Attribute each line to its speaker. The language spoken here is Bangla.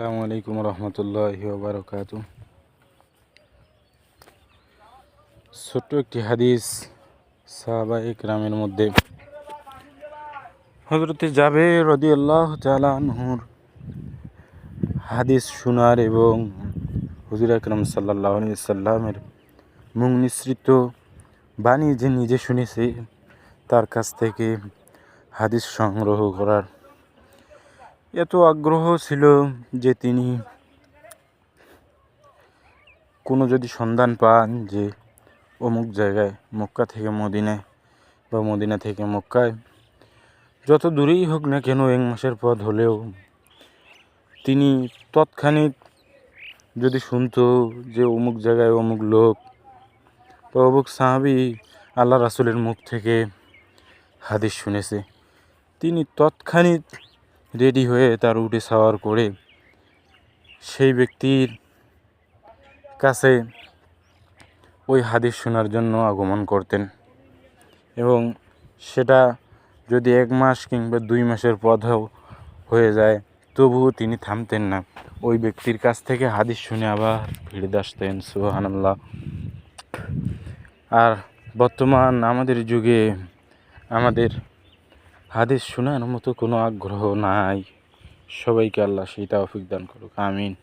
Speaker 1: আসসালামু আলাইকুম রহমতুল্লাহি ওয়া বারাকাতুহু। ছোট্ট একটি হাদিস সাহাবায়ে কেরামের মধ্যে হযরতে জাবের রাদিয়াল্লাহু তাআলা আনহুর হাদিস শোনার এবং হুজুর আকরাম সাল্লাল্লাহু আলাইহি সাল্লামের মুখ নিঃসৃত বাণী যে নিজে শুনেছে তার কাছ থেকে হাদিস সংগ্রহ করার এত আগ্রহ ছিল যে তিনি কোনো যদি সন্ধান পান যে অমুক জায়গায় মক্কা থেকে মদিনায় বা মদিনা থেকে মক্কায় যত দূরেই হোক না কেন 1 মাসের পথ হলেও তিনি তৎক্ষণিক যদি শুনতো যে অমুক জায়গায় অমুক লোক বা অমুক সাহাবী আল্লাহ রাসূলের মুখ থেকে হাদিস শুনেছে, তিনি তৎক্ষণিক রেডি হয়ে তার উটে সাওয়ার করে সেই ব্যক্তির কাছে ওই হাদিস শোনার জন্য আগমন করতেন এবং সেটা যদি 1 মাস কিংবা 2 মাসের পথও হয়ে যায় তবুও তিনি থামতেন না, ওই ব্যক্তির কাছ থেকে হাদিস শুনে আবার ফিরে আসতেন। সুবহানাল্লাহ। আর বর্তমান আমাদের যুগে আমাদের হাদিস শোনার মতো কোনো আগ্রহ নাই। সবাইকে আল্লাহ সেই তৌফিক দান করুক, আমিন।